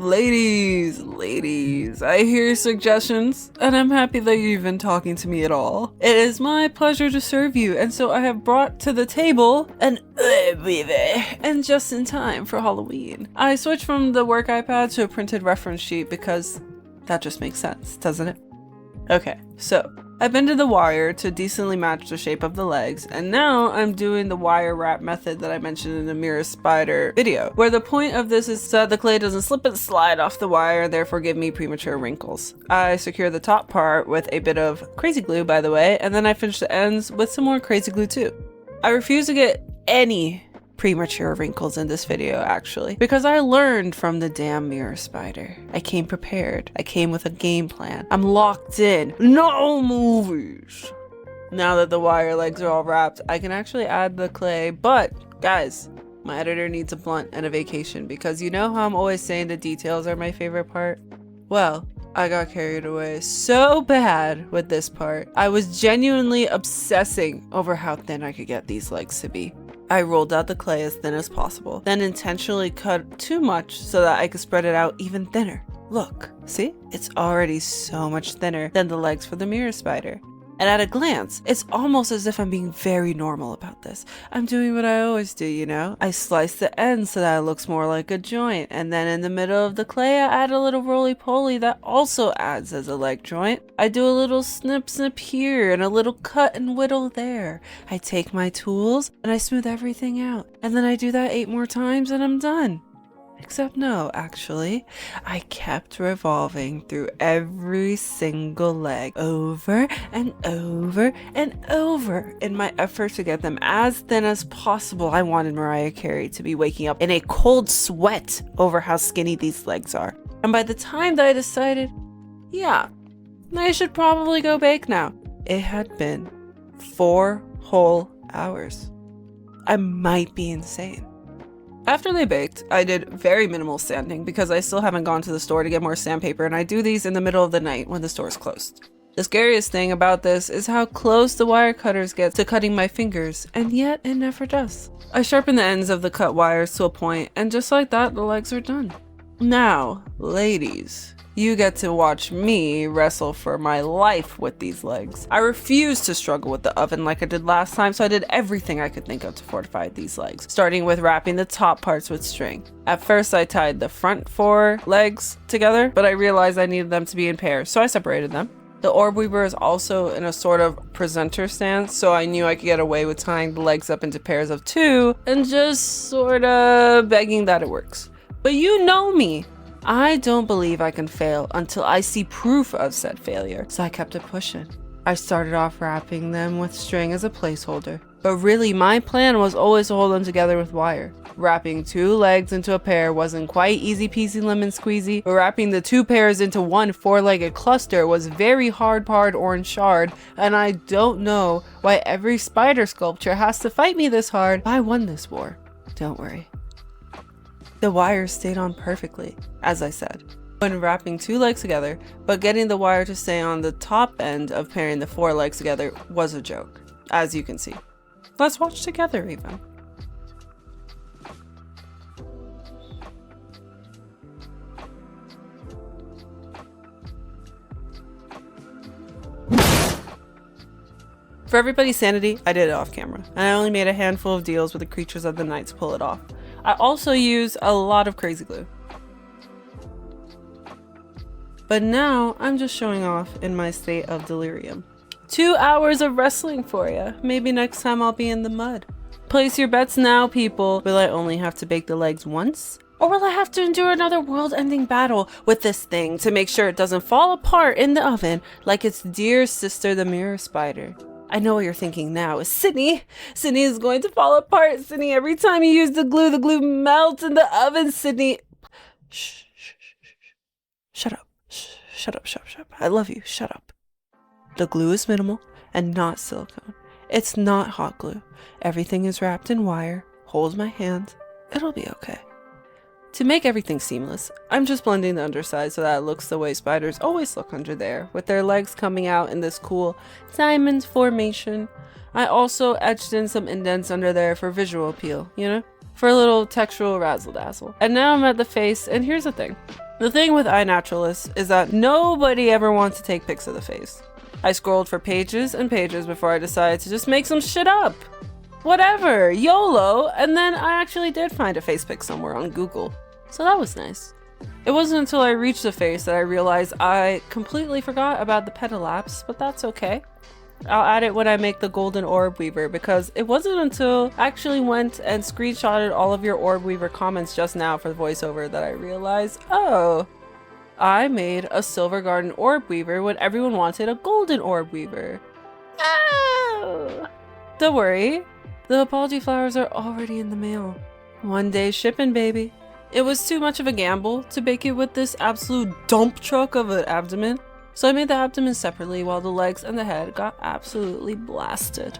Ladies, I hear your suggestions, and I'm happy that you're even talking to me at all. It is my pleasure to serve you, and so I have brought to the table an Orbweaver, and just in time for Halloween. I switched from the work iPad to a printed reference sheet because that just makes sense, doesn't it? Okay, so I bended the wire to decently match the shape of the legs, and now I'm doing the wire wrap method that I mentioned in the Mirror Spider video, where the point of this is so that the clay doesn't slip and slide off the wire and therefore give me premature wrinkles. I secure the top part with a bit of Krazy Glue, by the way, and then I finish the ends with some more Krazy Glue too. I refuse to get any premature wrinkles in this video, actually, because I learned from the damn Mirror Spider. I came prepared. I came with a game plan. I'm locked in. No movies. Now that the wire legs are all wrapped, I can actually add the clay, but guys, my editor needs a blunt and a vacation, because you know how I'm always saying the details are my favorite part? Well, I got carried away so bad with this part. I was genuinely obsessing over how thin I could get these legs to be. I rolled out the clay as thin as possible, then intentionally cut too much so that I could spread it out even thinner. Look, see? It's already so much thinner than the legs for the Mirror Spider. And at a glance, it's almost as if I'm being very normal about this. I'm doing what I always do, you know? I slice the ends so that it looks more like a joint, and then in the middle of the clay I add a little roly-poly that also adds as a leg joint. I do a little snip here and a little cut and whittle there. I take my tools and I smooth everything out, and then I do that 8 more times and I'm done. Except no, actually, I kept revolving through every single leg over and over and over in my effort to get them as thin as possible. I wanted Mariah Carey to be waking up in a cold sweat over how skinny these legs are. And by the time that I decided, yeah, I should probably go bake now, it had been 4 whole hours. I might be insane. After they baked, I did very minimal sanding because I still haven't gone to the store to get more sandpaper, and I do these in the middle of the night when the store is closed. The scariest thing about this is how close the wire cutters get to cutting my fingers, and yet it never does. I sharpen the ends of the cut wires to a point, and just like that, the legs are done. Now, ladies, you get to watch me wrestle for my life with these legs. I refuse to struggle with the oven like I did last time, so I did everything I could think of to fortify these legs, starting with wrapping the top parts with string. At first I tied the front 4 legs together, but I realized I needed them to be in pairs, so I separated them. The Orbweaver is also in a sort of presenter stance, so I knew I could get away with tying the legs up into pairs of 2 and just sort of begging that it works. But you know me. I don't believe I can fail until I see proof of said failure, so I kept it pushing. I started off wrapping them with string as a placeholder, but really my plan was always to hold them together with wire. Wrapping 2 legs into a pair wasn't quite easy peasy lemon squeezy, but wrapping the 2 pairs into one 4-legged cluster was very hard orange shard, and I don't know why every spider sculpture has to fight me this hard. I won this war, don't worry. The wires stayed on perfectly, as I said, when wrapping 2 legs together, but getting the wire to stay on the top end of pairing the 4 legs together was a joke, as you can see. Let's watch together even. For everybody's sanity, I did it off camera, and I only made a handful of deals with the creatures of the night to pull it off. I also use a lot of Krazy Glue. But now I'm just showing off in my state of delirium. 2 hours of wrestling for you. Maybe next time I'll be in the mud. Place your bets now, people. Will I only have to bake the legs once? Or will I have to endure another world-ending battle with this thing to make sure it doesn't fall apart in the oven like its dear sister, the Mirror Spider? I know what you're thinking now is, Sydney is going to fall apart. Sydney, every time you use the glue melts in the oven. Sydney, shh. Shut up. Shut up. I love you. Shut up. The glue is minimal and not silicone. It's not hot glue. Everything is wrapped in wire. Hold my hand. It'll be okay. To make everything seamless, I'm just blending the underside so that it looks the way spiders always look under there, with their legs coming out in this cool diamond formation. I also etched in some indents under there for visual appeal, you know? For a little textural razzle-dazzle. And now I'm at the face, and here's the thing. The thing with iNaturalists is that nobody ever wants to take pics of the face. I scrolled for pages and pages before I decided to just make some shit up. Whatever, YOLO, and then I actually did find a face pic somewhere on Google. So that was nice. It wasn't until I reached the face that I realized I completely forgot about the petalaps, but that's okay. I'll add it when I make the golden orb weaver, because it wasn't until I actually went and screenshotted all of your orb weaver comments just now for the voiceover that I realized, oh, I made a silver garden orb weaver when everyone wanted a golden orb weaver. Oh! Don't worry, the apology flowers are already in the mail. One day shipping, baby. It was too much of a gamble to bake it with this absolute dump truck of an abdomen. So I made the abdomen separately while the legs and the head got absolutely blasted.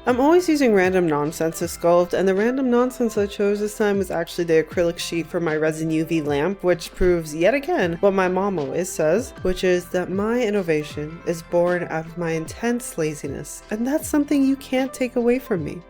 I'm always using random nonsense to sculpt, and the random nonsense I chose this time was actually the acrylic sheet for my resin UV lamp, which proves yet again what my mom always says, which is that my innovation is born out of my intense laziness, and that's something you can't take away from me.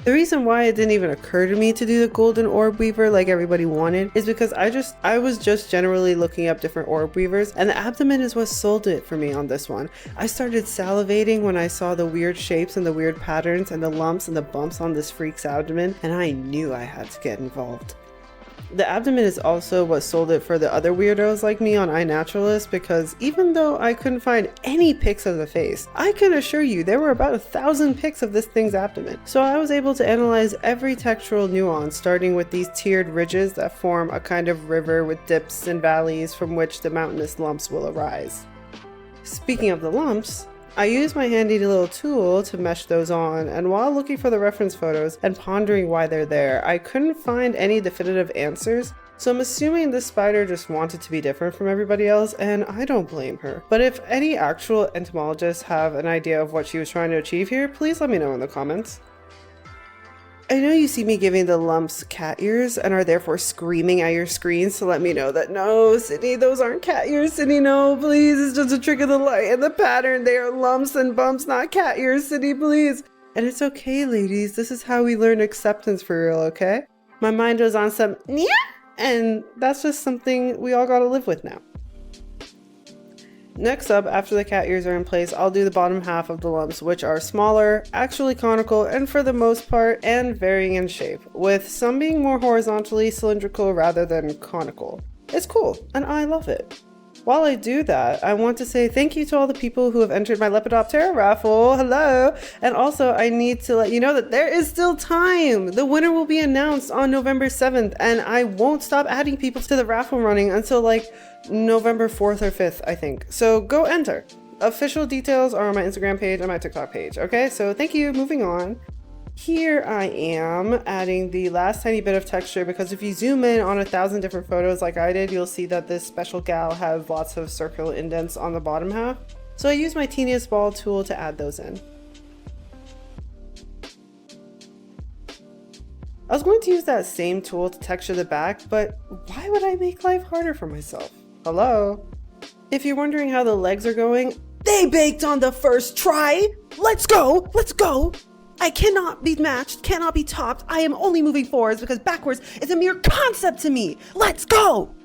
The reason why it didn't even occur to me to do the golden orb weaver like everybody wanted is because I was just generally looking up different orb weavers, and the abdomen is what sold it for me on this one. I started salivating when I saw the weird shapes and the weird patterns and the lumps and the bumps on this freak's abdomen, and I knew I had to get involved. The abdomen is also what sold it for the other weirdos like me on iNaturalist, because even though I couldn't find any pics of the face, I can assure you there were about 1,000 pics of this thing's abdomen. So I was able to analyze every textural nuance, starting with these tiered ridges that form a kind of river with dips and valleys from which the mountainous lumps will arise. Speaking of the lumps, I used my handy little tool to mesh those on, and while looking for the reference photos and pondering why they're there, I couldn't find any definitive answers, so I'm assuming this spider just wanted to be different from everybody else, and I don't blame her. But if any actual entomologists have an idea of what she was trying to achieve here, please let me know in the comments. I know you see me giving the lumps cat ears and are therefore screaming at your screens to let me know that no, Sydney, those aren't cat ears, Sydney, no, please, it's just a trick of the light and the pattern. They are lumps and bumps, not cat ears, Sydney, please. And it's okay, ladies, this is how we learn acceptance for real, okay? My mind was on some yeah, and that's just something we all gotta live with now. Next up, after the cat ears are in place, I'll do the bottom half of the lumps, which are smaller, actually conical, and for the most part, and varying in shape, with some being more horizontally cylindrical rather than conical. It's cool, and I love it. While I do that, I want to say thank you to all the people who have entered my lepidoptera raffle. Hello! And also, I need to let you know that there is still time! The winner will be announced on November 7th, and I won't stop adding people to the raffle running until like November 4th or 5th, I think. So go enter. Official details are on my Instagram page and my TikTok page, okay? So thank you, moving on. Here I am adding the last tiny bit of texture, because if you zoom in on 1,000 different photos like I did, you'll see that this special gal has lots of circular indents on the bottom half. So I used my teeniest ball tool to add those in. I was going to use that same tool to texture the back, but why would I make life harder for myself? Hello? If you're wondering how the legs are going, they baked on the first try! Let's go! Let's go! I cannot be matched, cannot be topped. I am only moving forwards because backwards is a mere concept to me. Let's go!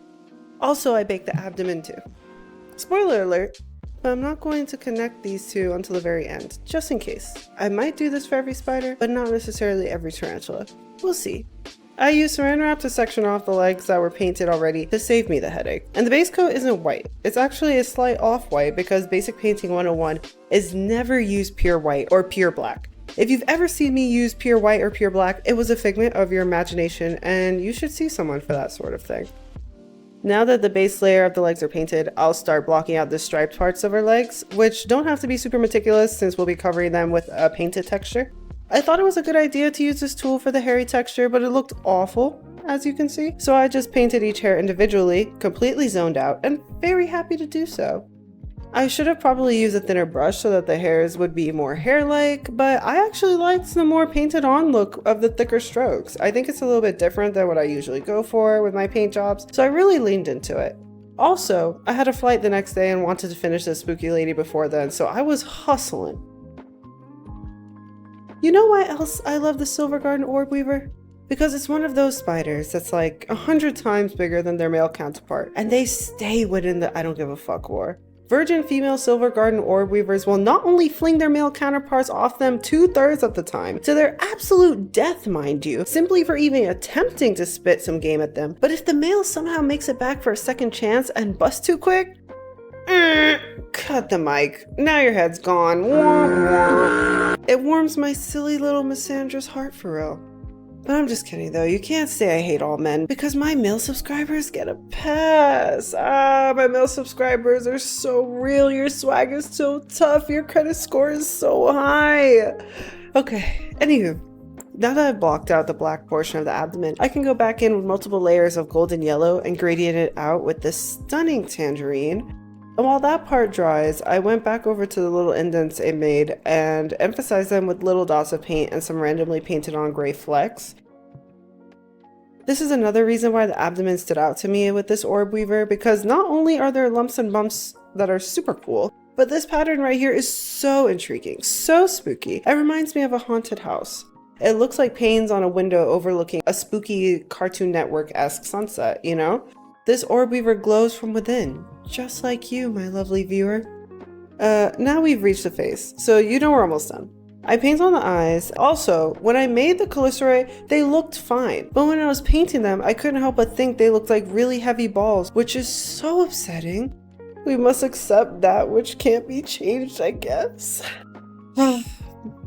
Also, I baked the abdomen too. Spoiler alert, but I'm not going to connect these two until the very end, just in case. I might do this for every spider, but not necessarily every tarantula. We'll see. I used saran wrap to section off the legs that were painted already to save me the headache. And the base coat isn't white. It's actually a slight off-white because Basic Painting 101 is never use pure white or pure black. If you've ever seen me use pure white or pure black, it was a figment of your imagination, and you should see someone for that sort of thing. Now that the base layer of the legs are painted, I'll start blocking out the striped parts of her legs, which don't have to be super meticulous since we'll be covering them with a painted texture. I thought it was a good idea to use this tool for the hairy texture, but it looked awful, as you can see. So I just painted each hair individually, completely zoned out, and very happy to do so. I should have probably used a thinner brush so that the hairs would be more hair-like, but I actually liked the more painted on look of the thicker strokes. I think it's a little bit different than what I usually go for with my paint jobs, so I really leaned into it. Also, I had a flight the next day and wanted to finish this spooky lady before then, so I was hustling. You know why else I love the Silver Garden Orb Weaver? because it's one of those spiders that's like 100 times bigger than their male counterpart, and they stay within the I don't give a fuck war. Virgin female silver garden orb weavers will not only fling their male counterparts off them 2/3 of the time, to their absolute death mind you, simply for even attempting to spit some game at them, but if the male somehow makes it back for a second chance and busts too quick, cut the mic. Now your head's gone. It warms my silly little Missandra's heart for real. But I'm just kidding though, you can't say I hate all men, because my male subscribers get a pass. My male subscribers are so real, your swag is so tough, your credit score is so high. Okay, anywho, now that I've blocked out the black portion of the abdomen, I can go back in with multiple layers of golden yellow and gradient it out with this stunning tangerine. And while that part dries, I went back over to the little indents it made and emphasized them with little dots of paint and some randomly painted on gray flecks. This is another reason why the abdomen stood out to me with this orb weaver, because not only are there lumps and bumps that are super cool, but this pattern right here is so intriguing, so spooky. It reminds me of a haunted house. It looks like panes on a window overlooking a spooky Cartoon Network-esque sunset, you know? This orb weaver glows from within, just like you, my lovely viewer. Now we've reached the face, so you know we're almost done. I paint on the eyes. Also, when I made the calycerate, they looked fine, but when I was painting them, I couldn't help but think they looked like really heavy balls, which is so upsetting. We must accept that which can't be changed, I guess.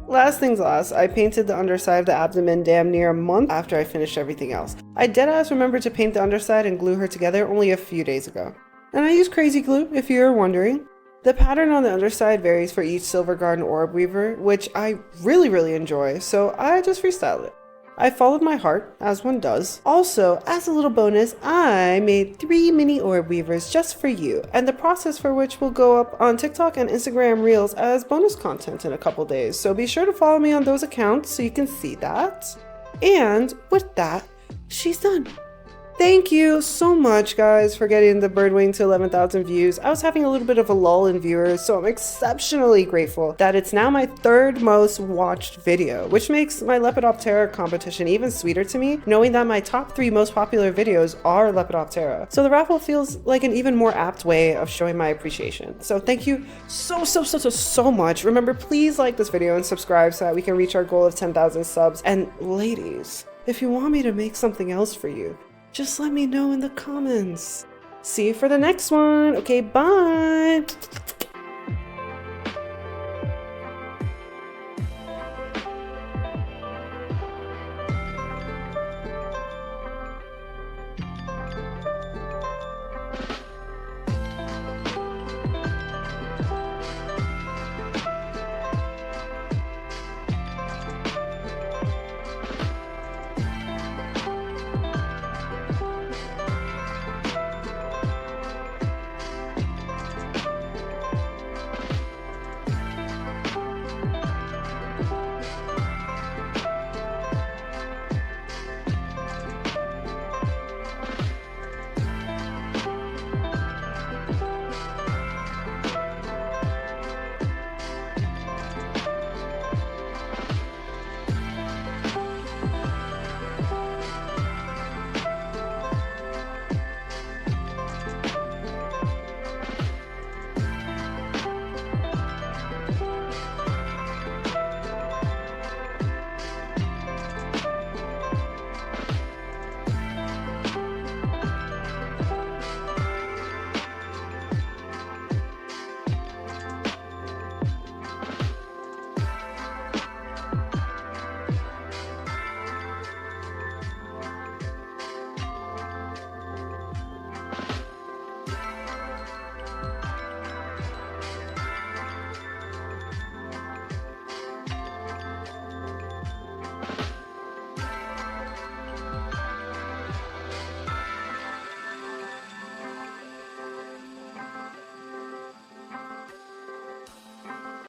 Last things last, I painted the underside of the abdomen damn near a month after I finished everything else. I deadass remembered to paint the underside and glue her together only a few days ago. And I used Krazy Glue, if you're wondering. The pattern on the underside varies for each Silver Garden orb weaver, which I really enjoy, so I just freestyled it. I followed my heart, as one does. Also, as a little bonus, I made 3 mini orb weavers just for you, and the process for which will go up on TikTok and Instagram Reels as bonus content in a couple days, so be sure to follow me on those accounts so you can see that. And with that, she's done. Thank you so much, guys, for getting the Birdwing to 11,000 views. I was having a little bit of a lull in viewers, so I'm exceptionally grateful that it's now my 3rd most watched video, which makes my lepidoptera competition even sweeter to me, knowing that my top 3 most popular videos are lepidoptera. So the raffle feels like an even more apt way of showing my appreciation. So thank you so much. Remember, please like this video and subscribe so that we can reach our goal of 10,000 subs. And ladies, if you want me to make something else for you, just let me know in the comments. See you for the next one. Okay, bye.